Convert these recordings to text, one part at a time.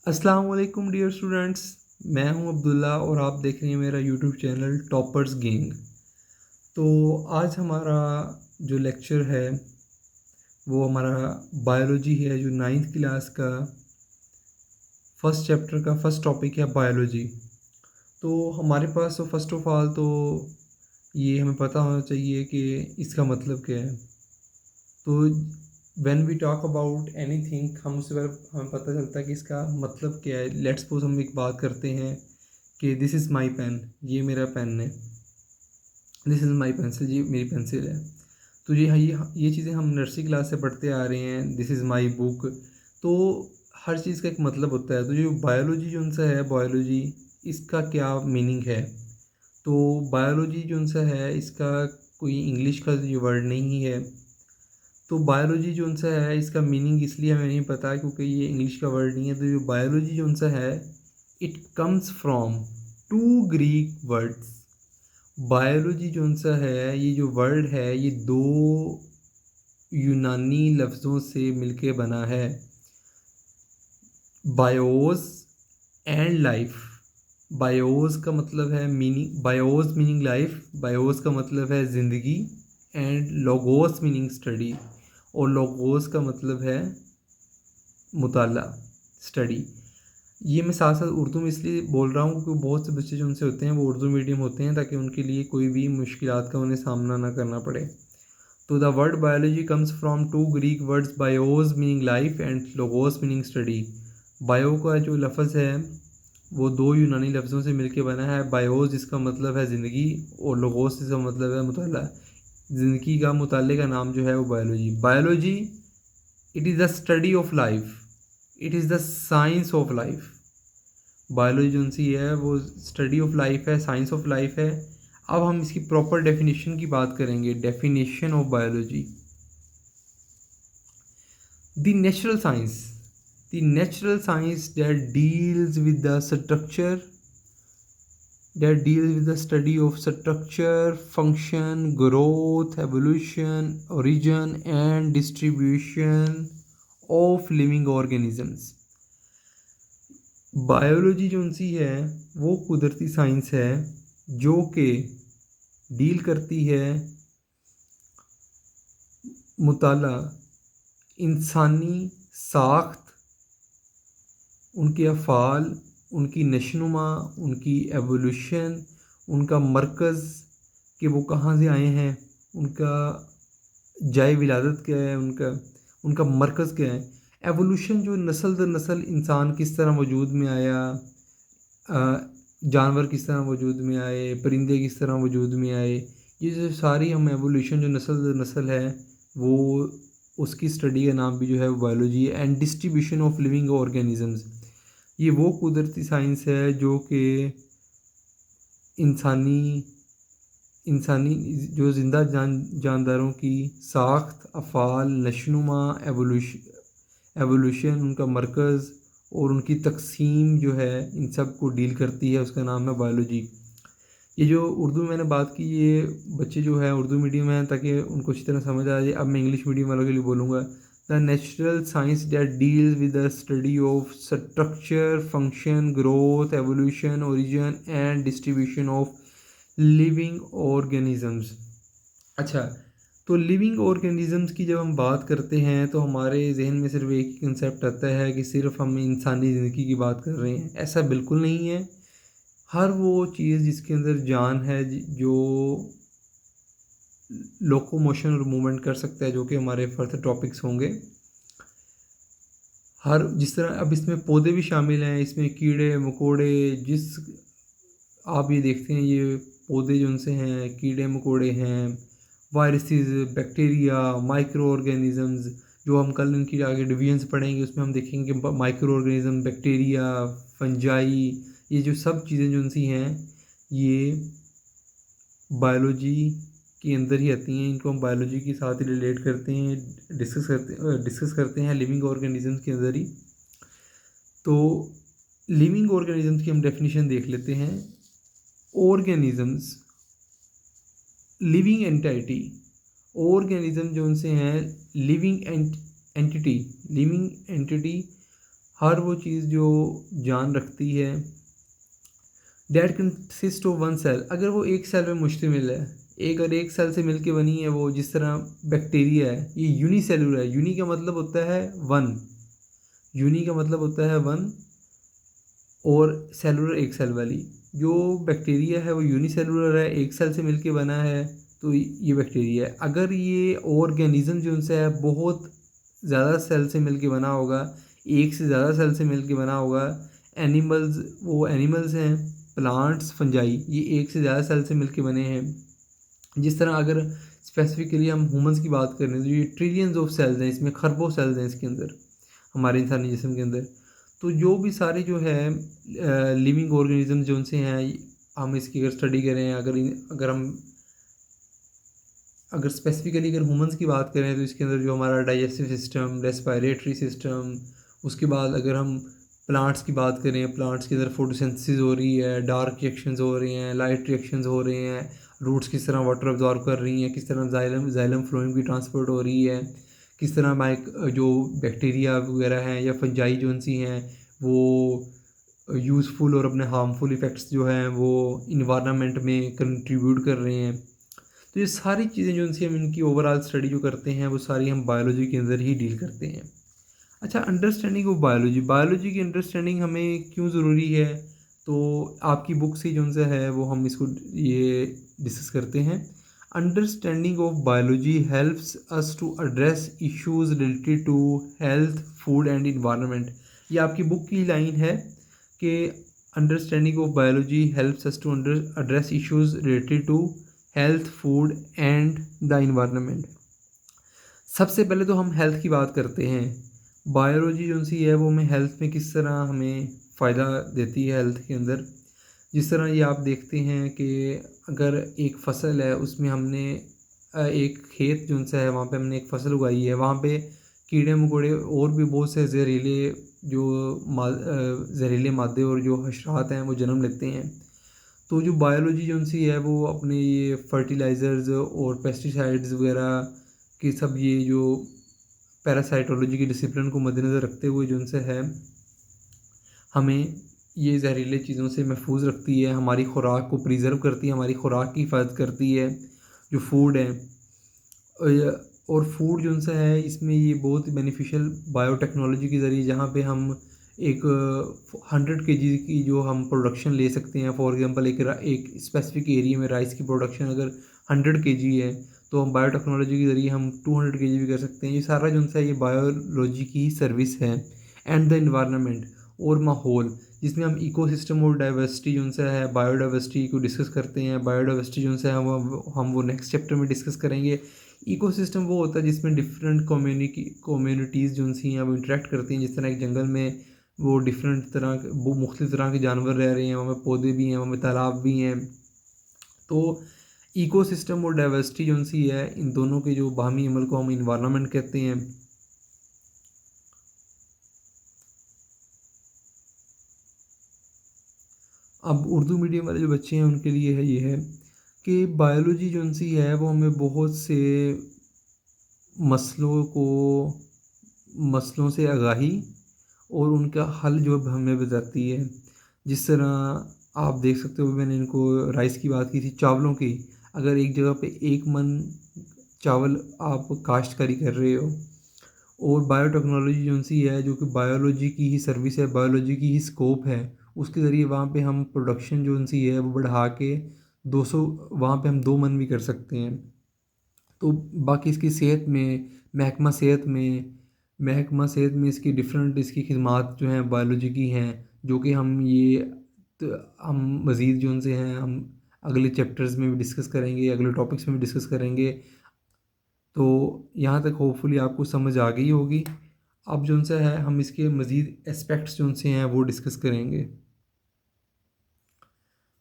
अस्सलाम वालेकुम dear students. मैं हूं अब्दुल्ला और आप देख रहे हैं मेरा यूट्यूब चैनल टॉपर्स गैंग। तो आज हमारा जो लेक्चर है वो हमारा बायोलॉजी है, जो नाइन्थ क्लास का फर्स्ट चैप्टर का फर्स्ट टॉपिक है बायोलॉजी। तो हमारे पास तो फर्स्ट ऑफ ऑल तो ये हमें पता होना चाहिए कि इसका मतलब क्या है। तो when we talk about anything, हम उससे पहले हमें पता चलता है कि इसका मतलब क्या है। लेट्स सपोज हम एक बात करते हैं कि दिस इज़ माई पेन, ये मेरा पेन है। दिस इज़ माई पेंसिल, ये मेरी पेंसिल है। तो ये चीज़ें हम नर्सरी क्लास से पढ़ते आ रहे हैं। This is my book. तो हर चीज़ का एक मतलब होता है। तो जो बायोलॉजी जो उनसा है, बायोलॉजी इसका क्या मीनिंग है। तो बायोलॉजी जो उनसा है इसका कोई इंग्लिश का ये वर्ड नहीं है। तो बायोलॉजी जो उनसा है इसका मीनिंग इसलिए हमें नहीं पता क्योंकि ये इंग्लिश का वर्ड नहीं है। तो जो बायोलॉजी जो उनसा है it comes from two Greek words. Biology जो उनसा है, ये जो वर्ड है ये दो यूनानी लफ्ज़ों से मिलके बना है, बायोस एंड लाइफ। बायोस का मतलब है meaning, BIOS meaning life, BIOS का मतलब है ज़िंदगी, एंड लोगोस मीनिंग स्टडी, और लोगोस का मतलब है मुताला, स्टडी। ये मैं साथ साथ उर्दू में इसलिए बोल रहा हूँ क्योंकि बहुत से बच्चे जो उनसे होते हैं वो उर्दू मीडियम होते हैं, ताकि उनके लिए कोई भी मुश्किलात का उन्हें सामना ना करना पड़े। तो the word biology comes from two Greek words, bios meaning life and logos meaning study. Bio का जो लफ्ज़ है वो दो यूनानी लफ्ज़ों से मिलके बना है। बायोस जिसका मतलब है ज़िंदगी, और लोगोस जिसका मतलब है मुताला। ज़िंदगी का मुताले का नाम जो है वो biology. Biology it is the study of life, it is the science of life. Biology जो सी है वो स्टडी ऑफ लाइफ है, साइंस ऑफ लाइफ है। अब हम इसकी प्रॉपर डेफिनेशन की बात करेंगे। Definition of biology, the natural science, the natural science that deals with the structure, that deals with the study of structure, function, growth, evolution, origin and distribution of living organisms। Biology जो सी है वो कुदरती science है जो कि deal करती है मुताला इंसानी साख्त, उनके अफ़ाल, उनकी नशनुमा, उनकी एवोल्यूशन, उनका मरकज़ कि वो कहाँ से आए हैं, उनका जाए विलादत क्या है, उनका उनका मरकज़ क्या है। एवोल्यूशन जो नस्ल दर नस्ल इंसान किस तरह वजूद में आया, जानवर किस तरह वजूद में आए, परिंदे किस तरह वजूद में आए, ये जो सारी हम एवोल्यूशन जो नस्ल दर नस्ल है वो उसकी स्टडी का नाम भी जो है वो बायोलॉजी है। And distribution of living organisms, ये वो कुदरती साइंस है जो कि इंसानी इंसानी जो ज़िंदा जानदारों की साख्त, अफ़ाल, नशनुमा, एवोल्यूशन, उनका मरकज़ और उनकी तकसीम जो है इन सब को डील करती है, उसका नाम है बायोलॉजी। ये जो उर्दू में मैंने बात की, ये बच्चे जो है उर्दू मीडियम हैं ताकि उनको अच्छी तरह समझ आ जाए। अब मैं इंग्लिश मीडियम वालों के लिए बोलूँगा, the natural science that deals with the study of structure, function, growth, evolution, origin and distribution of living organisms. अच्छा, तो लिविंग ऑर्गेनिजम्स की जब हम बात करते हैं तो हमारे जहन में सिर्फ एक ही कंसेप्ट आता है कि सिर्फ हम इंसानी ज़िंदगी की बात कर रहे हैं। ऐसा बिल्कुल नहीं है। हर वो चीज़ जिसके अंदर जान है, जो लोकोमोशन और मूवमेंट कर सकता है, जो कि हमारे फर्दर टॉपिक्स होंगे। हर जिस तरह अब इसमें पौधे भी शामिल हैं, इसमें कीड़े मकोड़े, जिस आप ये देखते हैं ये पौधे जो उनसे हैं, कीड़े मकोड़े हैं, वायरसेस, बैक्टीरिया, माइक्रो ऑर्गेनिजम्स, जो हम कल इनकी आगे डिवीजन्स पढ़ेंगे उसमें हम देखेंगे माइक्रो ऑर्गेनिज्म, बैक्टीरिया, फंजाई, ये जो सब चीज़ें जो उनसी हैं ये बायोलॉजी के अंदर ही आती हैं। इनको हम बायोलॉजी के साथ ही रिलेट करते हैं, डिस्कस करते हैं लिविंग ऑर्गेनिजम्स के अंदर ही। तो लिविंग ऑर्गेनिजम्स की हम डेफिनेशन देख लेते हैं। ऑर्गेनिजम्स, लिविंग एंटिटी, ऑर्गेनिज्म जो उनसे हैं लिविंग एंटिटी, लिविंग एंटिटी हर वो चीज़ जो जान रखती है, that consist of one cell, अगर वो एक सेल में मुश्तमिल है, अगर एक सेल से मिलके बनी है वो, जिस तरह बैक्टीरिया है ये यूनिसेलुलर है। यूनी का मतलब होता है वन, यूनी का मतलब होता है वन, और सेलुलर एक सेल वाली। जो बैक्टीरिया है वो यूनिसेलुलर है, एक सेल से मिलके बना है, तो ये बैक्टीरिया है। अगर ये ऑर्गेनिज्म जो उनसे है बहुत ज़्यादा सेल से मिलके बना होगा, एक से ज़्यादा सेल से मिलके बना होगा, एनिमल्स, वो एनिमल्स हैं, प्लांट्स, फंजाई, ये एक से ज़्यादा सेल से मिलके बने हैं। जिस तरह अगर स्पेसिफिकली हम ह्यूमंस की बात करें तो ये ट्रिलियंस ऑफ सेल्स हैं, इसमें खरबों सेल्स हैं इसके अंदर, हमारे इंसानी जिस्म के अंदर। तो जो भी सारे जो है लिविंग ऑर्गेनिज्म जो उनसे हैं, हम इसकी अगर स्टडी करें, अगर हम अगर स्पेसिफिकली अगर ह्यूमंस की बात करें तो इसके अंदर जो हमारा डाइजेस्टिव सिस्टम, रेस्पिरेटरी सिस्टम, उसके बाद अगर हम प्लांट्स की बात करें, प्लांट्स के अंदर फोटोसिंथेसिस हो रही है, डार्क रिएक्शंस हो रही हैं, लाइट रिएक्शंस हो रहे हैं, रूट्स किस तरह वाटर अब्जॉर्ब कर रही हैं, किस तरह जाइलम फ्लोएम की ट्रांसपोर्ट हो रही है, किस तरह माइक जो बैक्टीरिया वगैरह हैं या फंजाई जो सी हैं वो यूज़फुल और अपने हार्मफुल इफ़ेक्ट्स जो हैं वो इन्वायरमेंट में कंट्रीब्यूट कर रहे हैं। तो ये सारी चीज़ें जो उनसे हम इनकी ओवरऑल स्टडी जो करते हैं वो सारी हम बायोलॉजी के अंदर ही डील करते हैं। अच्छा, अंडरस्टैंडिंग ऑफ बायोलॉजी, बायोलॉजी की अंडरस्टैंडिंग हमें क्यों ज़रूरी है, तो आपकी बुक से जो उनसे है वो हम इसको ये डिस्कस करते हैं। Understanding of biology helps us to address issues related to health, food and environment. ये आपकी बुक की लाइन है कि understanding of biology helps us to address issues related to health, food and the environment. सबसे पहले तो हम health की बात करते हैं। बायोलॉजी जो सी है वो हमें हेल्थ में किस तरह हमें फ़ायदा देती है हेल्थ के अंदर। जिस तरह ये आप देखते हैं कि अगर एक फसल है उसमें हमने एक खेत जो सा है वहाँ पे हमने एक फसल उगाई है, वहाँ पे कीड़े मकोड़े और भी बहुत से जहरीले मादे और जो हशरात हैं वो जन्म लेते हैं। तो जो बायोलॉजी जो सी है वो अपने ये फर्टिलाइज़र्स और पेस्टिसाइड्स वगैरह की सब ये जो पैरासाइटोलॉजी की डिसिप्लिन को मद्देनज़र रखते हुए जो उनसे है हमें ये जहरीले चीज़ों से महफूज रखती है, हमारी खुराक को प्रिजर्व करती है, हमारी खुराक की हिफाजत करती है। जो फूड है और फूड जो उनसे है इसमें ये बहुत बेनिफिशियल बायोटेक्नोलॉजी के ज़रिए, जहाँ पे हम एक 100 kg की जो हम प्रोडक्शन ले सकते हैं। फॉर एग्जांपल एक स्पेसिफिक एरिया में राइस की प्रोडक्शन अगर 100 kg है तो हम बायोटेक्नोलॉजी के ज़रिए हम 200 kg भी कर सकते हैं। ये सारा जो है ये बायोलॉजी की सर्विस है। एंड द इन्वायरमेंट और माहौल, जिसमें हम इकोसिस्टम और डाइवर्सिटी जो उनसे है बायोडाइवर्सिटी को डिस्कस करते हैं। बायोडाइवर्सिटी जो उनसे है हम वो नेक्स्ट चैप्टर में डिस्कस करेंगे। इकोसिस्टम वो होता है जिसमें डिफरेंट कम्युनिटीज़ जो उनसी हैं वो इंटरेक्ट करती हैं। जिस तरह एक जंगल में वो डिफरेंट तरह के वो मुख्तलिफ तरह के जानवर रह रहे हैं, वहाँ पे पौधे भी हैं, वहाँ पे तालाब भी हैं। तो इकोसिस्टम और डाइवर्सिटी जो उनसी है, इन दोनों के जो बाहमी अमल को हम इन्वायरमेंट कहते हैं। अब उर्दू मीडियम वाले जो बच्चे हैं उनके लिए है ये है कि बायोलॉजी जो उनसी है वो हमें बहुत से मसलों को मसलों से आगाही और उनका हल जो हमें बताती है। जिस तरह आप देख सकते हो, मैंने इनको राइस की बात की थी, चावलों की। अगर एक जगह पे 1 मन चावल आप काश्तकारी कर रहे हो और बायोटेक्नोलॉजी जो सी है जो कि बायोलॉजी की ही सर्विस है, बायोलॉजी की ही स्कोप है, उसके ज़रिए वहाँ पे हम प्रोडक्शन जो सी है वो बढ़ा के 200 वहाँ पे हम 2 मन भी कर सकते हैं। तो बाकी इसकी सेहत में, महकमा सेहत में इसकी डिफरेंट इसकी खिदमात जो हैं बायोलॉजी की हैं, जो कि हम ये हम मज़ीद जो उनसे हैं हम अगले चैप्टर्स में भी डिस्कस करेंगे, अगले टॉपिक्स में भी डिस्कस करेंगे। तो यहाँ तक होपफुली आपको समझ आ गई होगी। अब जो उनसे है हम इसके मज़ीद एस्पेक्ट्स जो उनसे हैं वो डिस्कस करेंगे।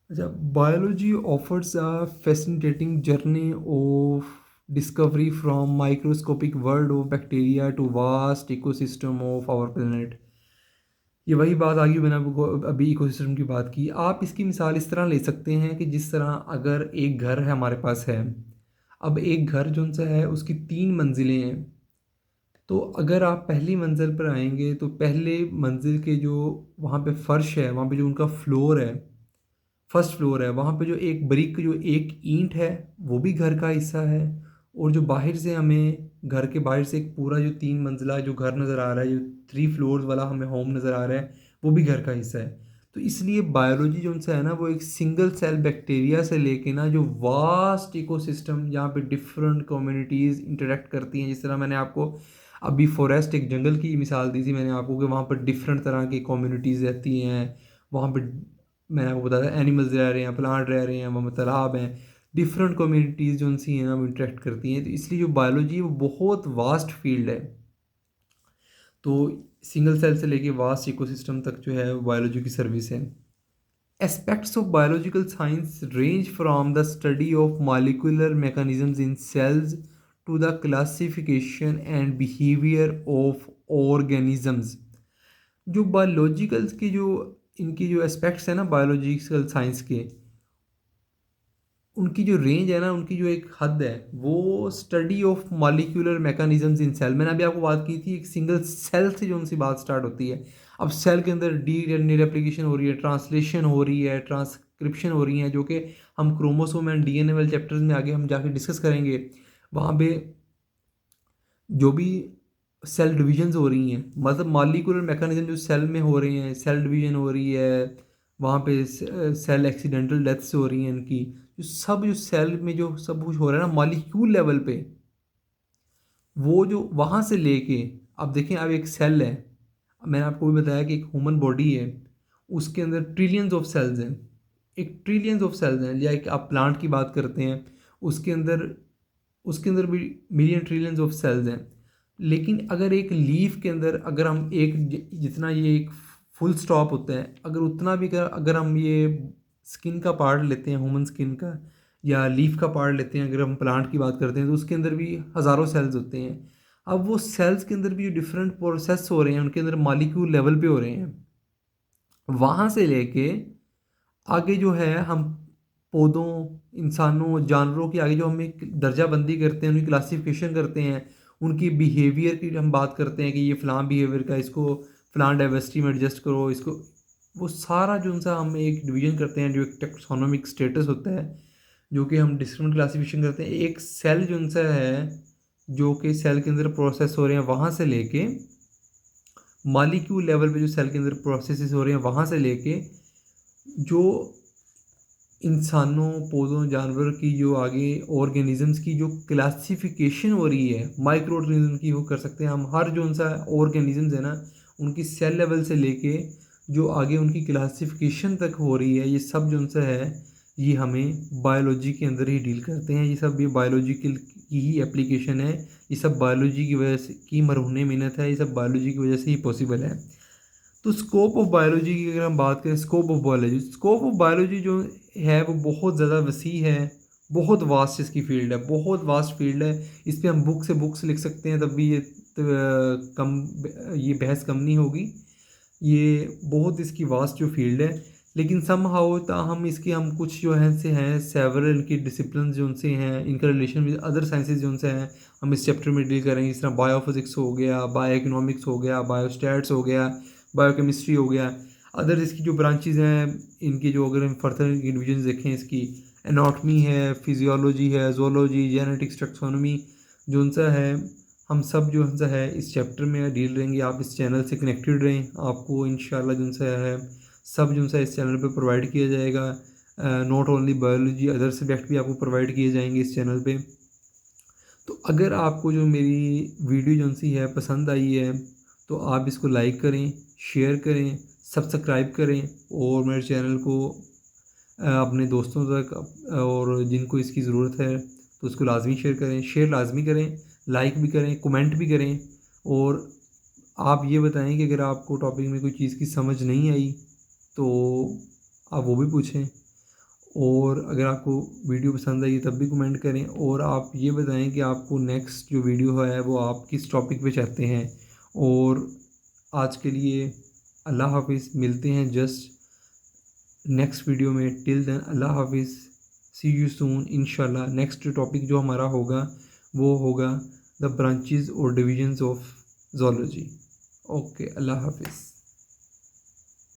अच्छा, biology offers a fascinating journey of discovery from microscopic world of bacteria to vast ecosystem of our planet. ये वही बात आ गई, मैंने आपको अभी इकोसिस्टम की बात की। आप इसकी मिसाल इस तरह ले सकते हैं कि जिस तरह अगर एक घर है हमारे पास है, अब एक घर जो सा है उसकी 3 मंजिलें हैं। तो अगर आप पहली मंजिल पर आएंगे तो पहले मंजिल के जो वहाँ पे फर्श है, वहाँ पे जो उनका फ्लोर है, फर्स्ट फ्लोर है, वहाँ पे जो एक ब्रिक, जो एक ईंट है, वो भी घर का हिस्सा है। और जो बाहर से हमें, घर के बाहर से एक पूरा जो 3 मंजिला जो घर नज़र आ रहा है, जो 3 फ्लोर्स वाला हमें होम नज़र आ रहा है, वो भी घर का हिस्सा है। तो इसलिए बायोलॉजी जो उनसे है ना, वो एक सिंगल सेल बैक्टीरिया से लेके ना, जो वास्ट इकोसिस्टम जहाँ पे डिफरेंट कम्युनिटीज़ इंटरेक्ट करती हैं, जिस तरह मैंने आपको अभी फॉरेस्ट, एक जंगल की मिसाल दी थी मैंने आपको, कि वहाँ पर डिफरेंट तरह की कम्युनिटीज़ रहती हैं। वहाँ पे मैंने आपको बताया एनिमल्स रह रहे हैं, प्लांट रह रहे हैं, वहाँ पे तालाब हैं, डिफरेंट कम्युनिटीज़ जो उनसी हैं ना, वो इंटरेक्ट करती हैं। तो इसलिए जो बायोलॉजी है वो बहुत वास्ट फील्ड है। तो सिंगल सेल से लेके वास्ट इकोसिस्टम तक जो है बायोलॉजी की सर्विस है। Aspects of biological science range from the study of molecular mechanisms in cells to the classification and behavior of organisms। जो बायोलॉजिकल्स की जो इनकी जो एस्पेक्ट्स हैं ना बायोलॉजिकल साइंस के, उनकी जो रेंज है ना, उनकी जो एक हद है, वो study of molecular mechanisms in cell. मैंने अभी आपको बात की थी एक सिंगल सेल से जो उनसे बात स्टार्ट होती है। अब सेल के अंदर डी एन ए रेप्लिकेशन हो रही है, ट्रांसलेशन हो रही है, ट्रांसक्रिप्शन हो रही है, जो कि हम क्रोमोसोम एंड डीएनए वाले चैप्टर्स में आगे हम जाके डिस्कस करेंगे। वहाँ पे जो भी सेल डिविजन्स हो रही हैं, मतलब मॉलिक्यूलर मैकेनिज्म जो सेल में हो रहे हैं, सेल डिवीजन हो रही है, वहाँ पे सेल एक्सीडेंटल डेथ्स हो रही हैं इनकी, जो सेल में जो सब कुछ हो रहा है ना मॉलिक्यूल लेवल पे, वो जो वहाँ से लेके, अब देखें अब एक सेल है, मैंने आपको भी बताया कि एक ह्यूमन बॉडी है, उसके अंदर ट्रिलियंस ऑफ सेल्स हैं, एक ट्रिलियंस ऑफ सेल्स हैं। या एक आप प्लांट की बात करते हैं, उसके अंदर उसके अंदर भी मिलियन ट्रिलियंस ऑफ सेल्स हैं। लेकिन अगर एक लीफ के अंदर अगर हम एक जितना ये एक फुल स्टॉप होता है, अगर उतना भी अगर हम ये स्किन का पार्ट लेते हैं, ह्यूमन स्किन का, या लीफ का पार्ट लेते हैं, अगर हम प्लांट की बात करते हैं, तो उसके अंदर भी हज़ारों सेल्स होते हैं। अब वो सेल्स के अंदर भी जो डिफरेंट प्रोसेस हो रहे हैं, उनके अंदर मॉलिक्यूल लेवल पे हो रहे हैं। वहाँ से लेके आगे जो है हम पौधों, इंसानों, जानवरों की आगे जो हम एक दर्जा बंदी करते हैं, उनकी क्लासिफिकेशन करते हैं, उनकी बिहेवियर की हम बात करते हैं कि ये फ़लाँ बिहेवियर का, इसको फ़लाँ डाइवर्सिटी में एडजस्ट करो, इसको, वो सारा जो उनसा हम एक डिवीजन करते हैं, जो एक टेक्सोनोमिक स्टेटस होता है, जो कि हम डिस्क्रिमिनेट क्लासिफिकेशन करते हैं। एक सेल जो उनसा है, जो कि सेल के अंदर प्रोसेस हो रहे हैं, वहाँ से लेके मॉलिक्यूल लेवल पे जो सेल के अंदर प्रोसेसेस हो रहे हैं, वहाँ से लेके जो इंसानों, पौधों, जानवर की जो आगे ऑर्गेनिजम्स की जो क्लासिफिकेशन हो रही है, माइक्रो ऑर्गेनिज्म की, वो कर सकते हैं हम। हर जो उनसा ऑर्गेनिजम्स है ना, उनकी सेल लेवल से लेके जो आगे उनकी क्लासिफिकेशन तक हो रही है, ये सब जो उनसा है, ये हमें बायोलॉजी के अंदर ही डील करते हैं। ये सब ये बायोलॉजिकल की ही एप्लीकेशन है। ये सब बायोलॉजी की वजह से की मरहूने मेहनत है, ये सब बायोलॉजी की वजह से ही पॉसिबल है। तो स्कोप ऑफ बायोलॉजी की अगर हम बात करें, स्कोप ऑफ बायोलॉजी जो है वो बहुत ज़्यादा वसी है, बहुत वास्ट इसकी फील्ड है, बहुत वास्ट फील्ड है। इस पे हम बुक से बुक्स लिख सकते हैं, तब भी ये कम, ये बहस कम नहीं होगी। ये बहुत इसकी वास्ट जो फील्ड है। लेकिन सम हाउ हम इसके हम कुछ जो हैं से हैं सेवरल इनकी डिसिप्लिन जो उनसे हैं, इनका रिलेशन विद अदर साइंसेज जो उनसे हैं, हम इस चैप्टर में डील करेंगे। इस तरह बायोफिजिक्स हो गया, बायो इकोनॉमिक्स हो गया, बायोस्टैट्स हो गया, बायोकेमिस्ट्री हो गया, अदर इसकी जो ब्रांचेज हैं इनकी, जो अगर हम फर्दर डिवीजन देखें, इसकी एनाटॉमी है, फिजियोलॉजी है, जोलॉजी, जेनेटिक्स, टैक्सोनॉमी, जो उनसा है, हम सब जो उनसा है इस चैप्टर में डील रहेंगे। आप इस चैनल से कनेक्टेड रहें, आपको इंशाल्लाह जो उनसा है सब जो उनसा इस चैनल पे प्रोवाइड किया जाएगा। Not only biology, other subject भी आपको प्रोवाइड किए जाएंगे इस चैनल पे। तो अगर आपको जो मेरी वीडियो जो सी है पसंद आई है, तो आप इसको लाइक करें, शेयर करें, सब्सक्राइब करें, और मेरे चैनल को अपने दोस्तों तक और जिनको इसकी ज़रूरत है तो उसको लाजमी शेयर करें, शेयर लाजमी करें, लाइक भी करें, कमेंट भी करें। और आप ये बताएं कि अगर आपको टॉपिक में कोई चीज़ की समझ नहीं आई तो आप वो भी पूछें। और अगर आपको वीडियो पसंद आई तब भी कमेंट करें, और आप ये बताएं कि आपको नेक्स्ट जो वीडियो है वो आप किस टॉपिक पे चाहते हैं। और आज के लिए अल्लाह हाफिज़, मिलते हैं जस्ट नेक्स्ट वीडियो में। टिल देन अल्लाह हाफिज़, सी यू सून इंशाल्लाह। नेक्स्ट टॉपिक जो हमारा होगा वो होगा द ब्रांचेस और डिविजन्स ऑफ ज़ूलॉजी। ओके, अल्लाह हाफिज़।